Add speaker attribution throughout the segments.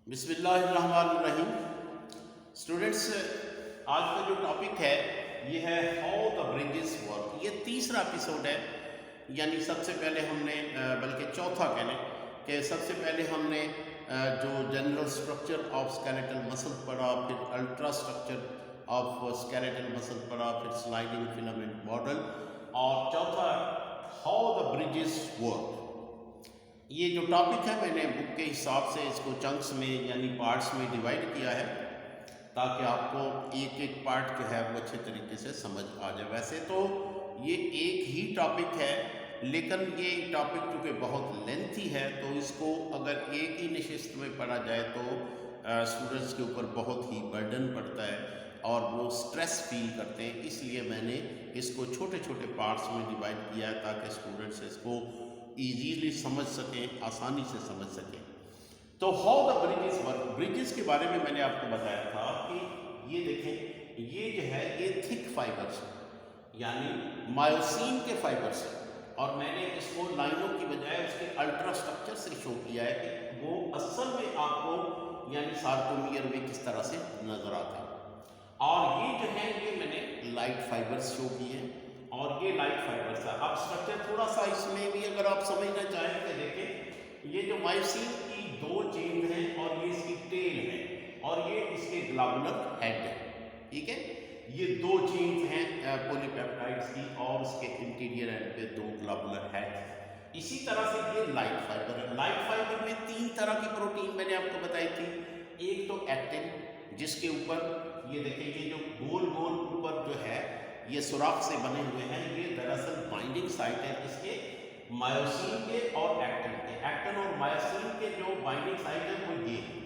Speaker 1: बिस्मिल्लाहिर्रहमानिर्रहीम। स्टूडेंट्स, आज का जो टॉपिक है ये है हाउ द ब्रिजेस वर्क। ये तीसरा एपिसोड है, यानी सबसे पहले हमने बल्कि चौथा कह लें कि सबसे पहले हमने जो general structure of skeletal muscle पढ़ा, फिर ultra structure of skeletal muscle पढ़ा, फिर स्लाइडिंग फिलामेंट मॉडल, और चौथा हाउ द ब्रिजेस वर्क। ये जो टॉपिक है मैंने बुक के हिसाब से इसको चंक्स में यानी पार्ट्स में डिवाइड किया है ताकि आपको एक एक पार्ट जो है वो अच्छे तरीके से समझ आ जाए। वैसे तो ये एक ही टॉपिक है, लेकिन ये टॉपिक चूँकि बहुत लेंथी है तो इसको अगर एक ही निशिस्त में पढ़ा जाए तो स्टूडेंट्स के ऊपर बहुत ही बर्डन पड़ता है और वो स्ट्रेस फील करते हैं। इसलिए मैंने इसको छोटे छोटे पार्ट्स में डिवाइड किया है ताकि स्टूडेंट्स इसको ईजीली समझ सकें, आसानी से समझ सकें। तो how the bridges work, bridges के बारे में मैंने आपको बताया था कि ये देखें, ये जो है ये थिक फाइबर्स यानी मायोसिन के फाइबर्स हैं, और मैंने इसको लाइनों की बजाय उसके अल्ट्रा स्ट्रक्चर से शो किया है कि वो असल में आपको यानी सार्कोमियर में किस तरह से नजर आते हैं। और ये जो है ये मैंने लाइट फाइबर्स शो किए हैं और ये लाइट फाइबर्स है। अब स्ट्रक्चर थोड़ा सा इसमें भी अगर आप समझना चाहें तो देखें, ये जो मायोसिन की दो चेन है और ये इसकी टेल है और ये इसके ग्लोबुलर हेड है। ठीक है, ये दो चेन हैं पॉलीपेप्टाइड्स की और उसके इंटीरियर एंड पे दो ग्लोबुलर हेड। इसी तरह से ये लाइट फाइबर है। लाइट फाइबर में तीन तरह की प्रोटीन मैंने आपको बताई थी। एक तो एक्टिन, जिसके ऊपर ये देखिए ये जो गोल गोल ऊपर जो है ये सुराख से बने हुए हैं, ये दरअसल बाइंडिंग साइट है इसके मायोसिन के और एक्टिन के। एक्टिन और मायोसिन के जो बाइंडिंग साइट है वो ये है,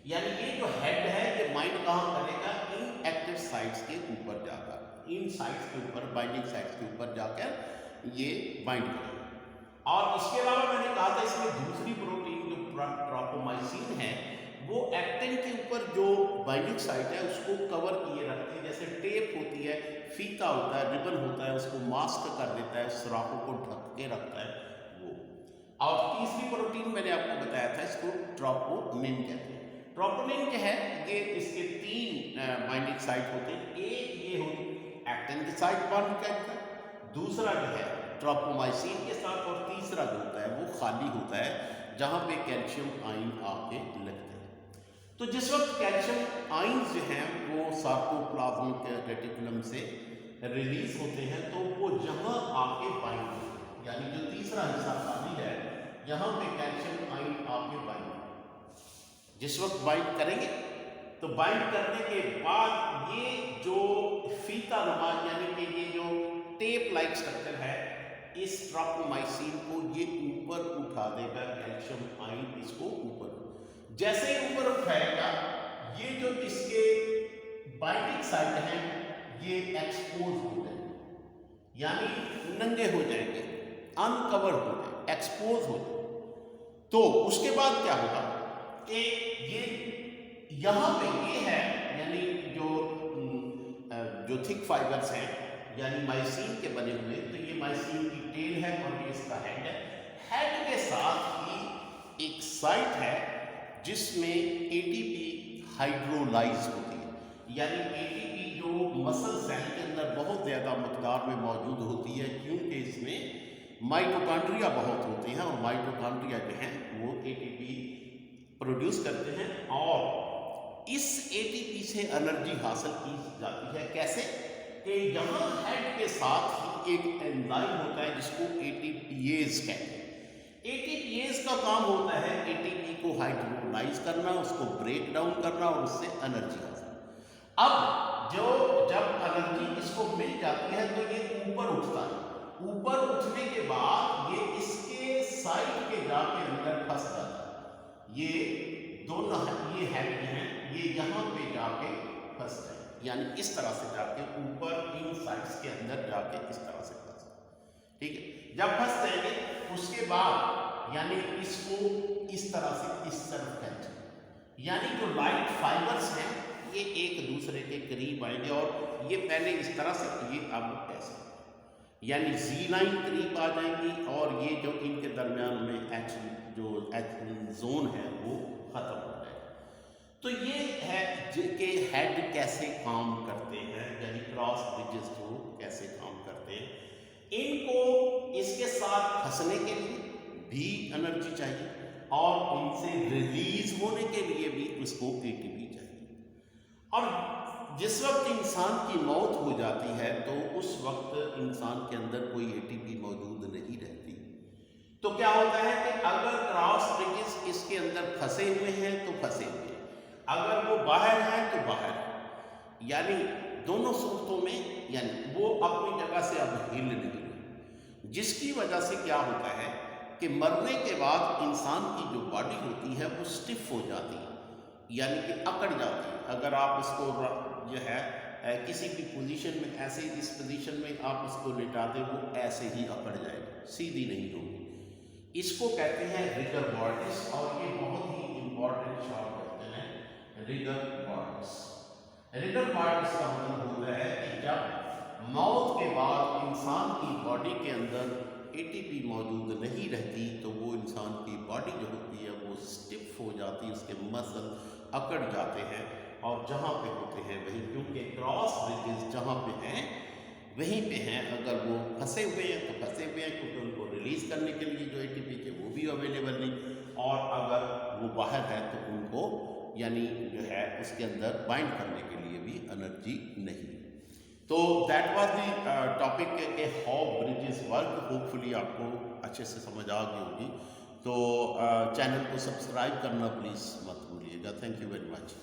Speaker 1: यानी ये जो हेड है ये बाइंड कहाँ करेगा, इन एक्टिव साइट्स के ऊपर जाकर, इन साइट्स के ऊपर, बाइंडिंग साइट्स के ऊपर जाकर ये बाइंड करेगा। और इसके अलावा मैंने कहा था इसमें दूसरी प्रोटीन जो ट्रोपोमाइसिन है वो एक्टिन के ऊपर जो बाइंडिंग साइट है उसको कवर किए रखती है, जैसे टेप होती है, फीता होता है, रिबन होता है, उसको मास्क कर देता है, सुराखों को ढक के रखता है वो। और तीसरी प्रोटीन मैंने आपको बताया था, इसको ट्रोपोनिन कहते हैं। ट्रोपोनिन क्या है, ये इसके तीन बाइंडिंग साइट होते हैं। एक ये होती एक्टिन के साइड बाइंड करता है, दूसरा जो है ट्रोपोमाइसिन के साथ, और तीसरा जो होता है वो खाली होता है जहाँ पे कैल्शियम आयन आके लगते हैं। तो जिस वक्त कैल्शियम आयन्स जो हैं वो सार्कोप्लाज्मिक रेटिकुलम से रिलीज होते हैं तो वो जहाँ आके बाइंड होते हैं, यानी जो तीसरा हिस्सा खाली है यहाँ पे कैल्शियम आयन आके बाइंड, जिस वक्त बाइंड करेंगे तो बाइंड करने के बाद ये जो फीता नुमा यानी कि ये जो टेप लाइक स्ट्रक्चर है इस ट्रोपोमाइसिन को ये ऊपर उठा देगा, कैल्शियम आयन इसको ऊपर, जैसे ही ऊपर उठाएगा ये जो इसके बाइंडिंग साइट है ये एक्सपोज हो जाएंगे, यानी नंगे हो जाएंगे, अनकवर हो जाएंगे, एक्सपोज हो जाएंगे। तो उसके बाद क्या होगा कि ये यहाँ पे ये है यानी जो थिक फाइबर्स हैं यानी मायोसिन के बने हुए, तो ये मायोसिन की टेल है और ये इसका हेड है। हेड के साथ ही एक साइट है जिसमें एटीपी हाइड्रोलाइज होती है, यानी एटीपी जो मसल सेल के अंदर बहुत ज़्यादा मकदार में मौजूद होती है, क्योंकि इसमें माइटोकॉन्ड्रिया बहुत होते हैं और माइटोकॉन्ड्रिया जो हैं वो एटीपी प्रोड्यूस करते हैं और इस एटीपी से एनर्जी हासिल की जाती है। कैसे कि यहाँ हेड के साथ ही एक एंजाइम होता है जिसको एटीपीएज कहते हैं। एटीपीएज का काम होता है एटीपी को हाइड्रोलाइज करना, उसको ब्रेक डाउन करना और उससे एनर्जी हासिल। अब जब एनर्जी इसको मिल जाती है तो ये ऊपर उठता है, ऊपर उठने के बाद ये इसके साइड के जाके अंदर फंस जाता है। ये दोनों ये हेड हैं ये यहाँ पे जाके फंस जाए, यानी इस तरह से जाके ऊपर इन साइड्स के अंदर जाके इस तरह से फंस, ठीक है। जब फंस जाएंगे उसके बाद यानी इसको इस तरह से इस तरफ खींच, यानी जो लाइट फाइबर्स हैं ये एक दूसरे के करीब आएंगे और ये पहले इस तरह से, ये अब ऐसे यानी जी लाइन करीब आ जाएंगी और ये जो इनके दरमियान में एच जोन है वो खत्म हो जाएगा। हेड कैसे काम करते हैं, यानी क्रॉस ब्रिजेस जो कैसे काम करते हैं, इनको इसके साथ फंसने के लिए भी एनर्जी चाहिए और इनसे रिलीज होने के लिए भी उसको एटीपी चाहिए। और जिस वक्त इंसान की मौत हो जाती है तो उस वक्त इंसान के अंदर कोई एटीपी मौजूद नहीं रहती। तो क्या होता है कि अगर क्रॉस ब्रिजेस इसके अंदर फंसे हुए हैं तो फंसे हुए हैं, अगर वो बाहर है तो बाहर है, यानी दोनों सूरतों में यानी वो अपनी जगह से अब हिल नहीं रहे, जिसकी वजह से क्या होता है कि मरने के बाद इंसान की जो बॉडी होती है वो स्टिफ हो जाती है, यानी कि अकड़ जाती है। अगर आप उसको जो है किसी भी पोजीशन में ऐसे इस पोजीशन में आप उसको लिटा दें, वो ऐसे ही अकड़ जाएगी, सीधी नहीं होगी। इसको कहते हैं रिगर मॉर्टिस, और ये बहुत ही इंपॉर्टेंट शब्द कहते हैं रिगर मॉर्टिस। रिगर मॉर्टिस का मतलब होता है कि जब मौत के बाद इंसान की बॉडी के अंदर एटीपी मौजूद नहीं रहती तो वो इंसान की बॉडी जो होती है वो स्टिफ हो जाती है, उसके मसल अकड़ जाते हैं और जहाँ पे होते हैं वहीं, क्योंकि क्रॉस ब्रिजेस जहाँ पे हैं वहीं पे हैं। अगर वो फंसे हुए हैं तो फंसे हुए हैं, क्योंकि उनको रिलीज करने के लिए जो एटीपी के वो भी अवेलेबल नहीं, और अगर वो बाहर है तो उनको यानी जो है उसके अंदर बाइंड करने के लिए भी एनर्जी नहीं। तो दैट वाज द टॉपिक के हाउ ब्रिजेस वर्क। होपफुली आपको अच्छे से समझ आ गई होगी। तो चैनल को सब्सक्राइब करना प्लीज़ मत भूलिएगा। Thank you very much.